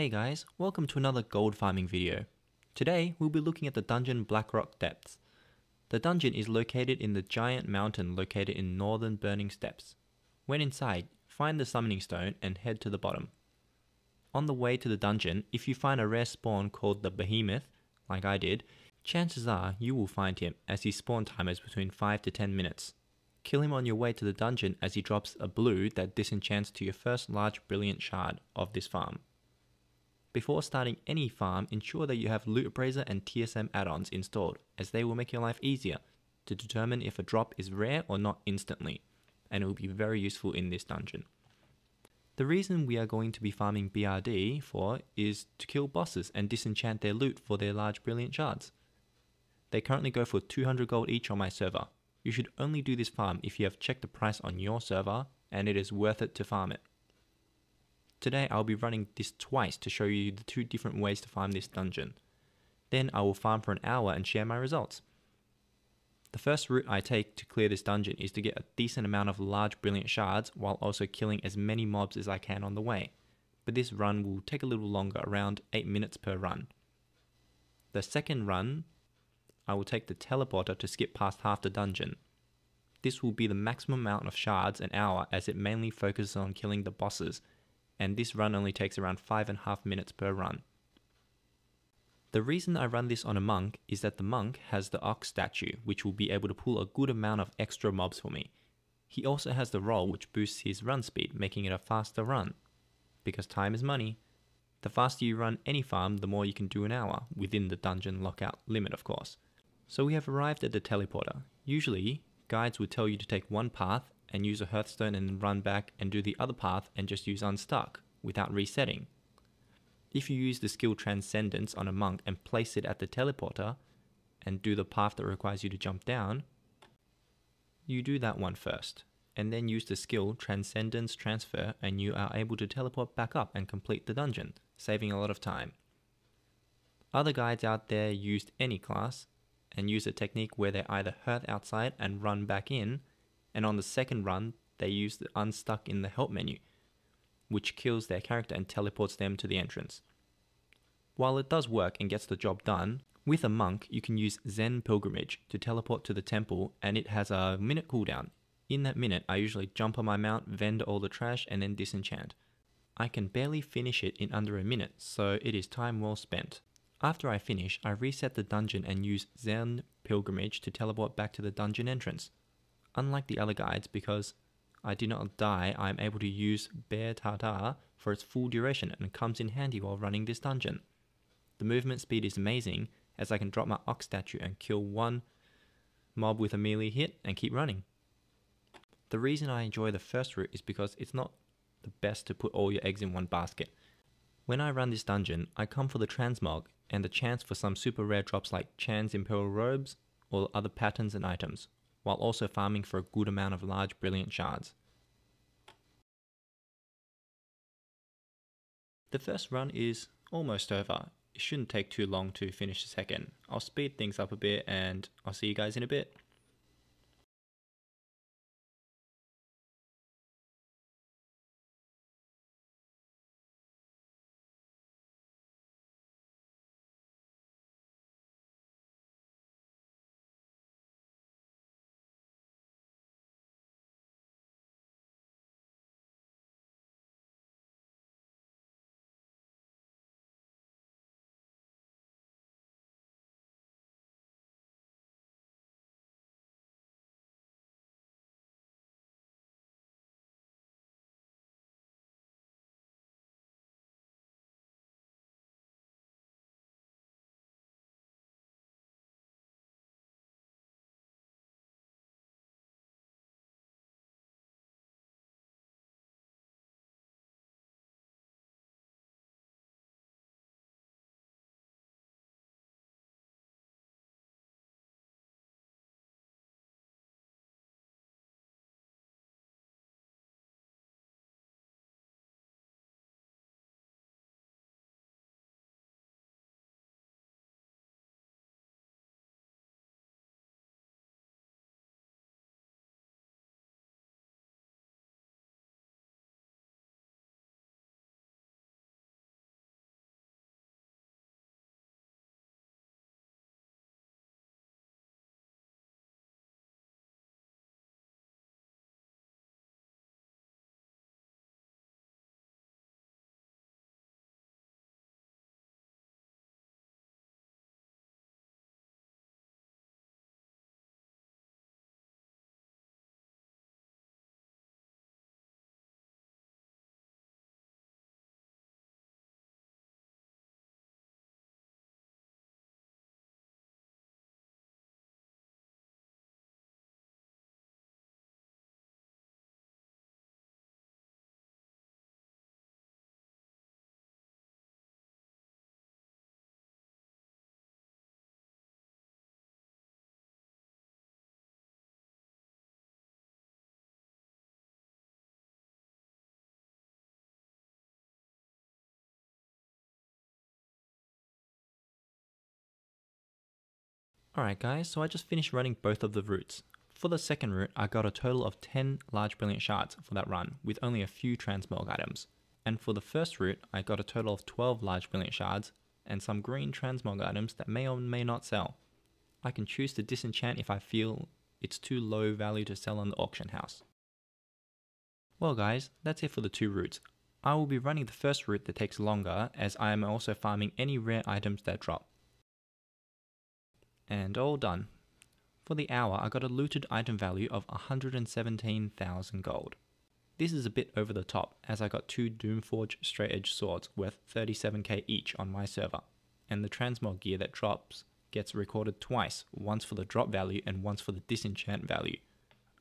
Hey guys, welcome to another gold farming video. Today we'll be looking at the dungeon Blackrock Depths. The dungeon is located in the giant mountain located in northern Burning Steppes. When inside, find the summoning stone and head to the bottom. On the way to the dungeon, if you find a rare spawn called the Behemoth, like I did, chances are you will find him as his spawn time is between 5 to 10 minutes. Kill him on your way to the dungeon as he drops a blue that disenchants to your first large brilliant shard of this farm. Before starting any farm, ensure that you have loot appraiser and TSM add-ons installed, as they will make your life easier to determine if a drop is rare or not instantly, and it will be very useful in this dungeon. The reason we are going to be farming BRD for is to kill bosses and disenchant their loot for their large brilliant shards. They currently go for 200 gold each on my server. You should only do this farm if you have checked the price on your server and it is worth it to farm it. Today I'll be running this twice to show you the two different ways to farm this dungeon. Then I will farm for an hour and share my results. The first route I take to clear this dungeon is to get a decent amount of large brilliant shards while also killing as many mobs as I can on the way. But this run will take a little longer, around 8 minutes per run. The second run, I will take the teleporter to skip past half the dungeon. This will be the maximum amount of shards an hour as it mainly focuses on killing the bosses, and this run only takes around 5.5 minutes per run. The reason I run this on a monk is that the monk has the ox statue, which will be able to pull a good amount of extra mobs for me. He also has the roll, which boosts his run speed, making it a faster run. Because time is money. The faster you run any farm, the more you can do an hour, within the dungeon lockout limit of course. So we have arrived at the teleporter. Usually, guides would tell you to take one path and use a hearthstone and then run back and do the other path and just use unstuck, without resetting. If you use the skill Transcendence on a monk and place it at the teleporter, and do the path that requires you to jump down, you do that one first, and then use the skill Transcendence Transfer and you are able to teleport back up and complete the dungeon, saving a lot of time. Other guides out there used any class, and use a technique where they either hearth outside and run back in, and on the second run, they use the unstuck in the help menu, which kills their character and teleports them to the entrance. While it does work and gets the job done, with a monk you can use Zen Pilgrimage to teleport to the temple and it has a minute cooldown. In that minute, I usually jump on my mount, vend all the trash and then disenchant. I can barely finish it in under a minute, so it is time well spent. After I finish, I reset the dungeon and use Zen Pilgrimage to teleport back to the dungeon entrance. Unlike the other guides, because I did not die, I am able to use Bear Tartar for its full duration and it comes in handy while running this dungeon. The movement speed is amazing as I can drop my ox statue and kill one mob with a melee hit and keep running. The reason I enjoy the first route is because it's not the best to put all your eggs in one basket. When I run this dungeon, I come for the Transmog and the chance for some super rare drops like Chan's imperial robes or other patterns and items, while also farming for a good amount of large brilliant shards. The first run is almost over. It shouldn't take too long to finish the second. I'll speed things up a bit and I'll see you guys in a bit. Alright guys, so I just finished running both of the routes. For the second route, I got a total of 10 large brilliant shards for that run, with only a few transmog items. And for the first route, I got a total of 12 large brilliant shards, and some green transmog items that may or may not sell. I can choose to disenchant if I feel it's too low value to sell on the auction house. Well guys, that's it for the two routes. I will be running the first route that takes longer, as I am also farming any rare items that drop. And all done. For the hour, I got a looted item value of 117,000 gold. This is a bit over the top, as I got two doomforged straightedge swords worth 37k each on my server, and the transmog gear that drops gets recorded twice, once for the drop value and once for the disenchant value.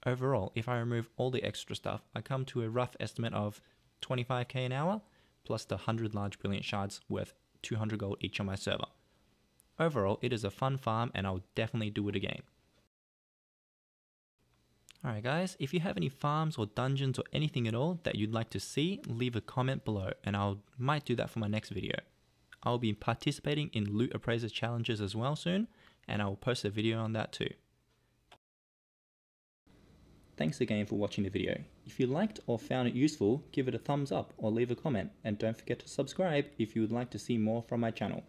Overall, if I remove all the extra stuff, I come to a rough estimate of 25k an hour, plus the 100 large brilliant shards worth 200 gold each on my server. Overall, it is a fun farm and I'll definitely do it again. Alright guys, if you have any farms or dungeons or anything at all that you'd like to see, leave a comment below and I might do that for my next video. I'll be participating in loot appraiser challenges as well soon, and I will post a video on that too. Thanks again for watching the video. If you liked or found it useful, give it a thumbs up or leave a comment, and don't forget to subscribe if you would like to see more from my channel.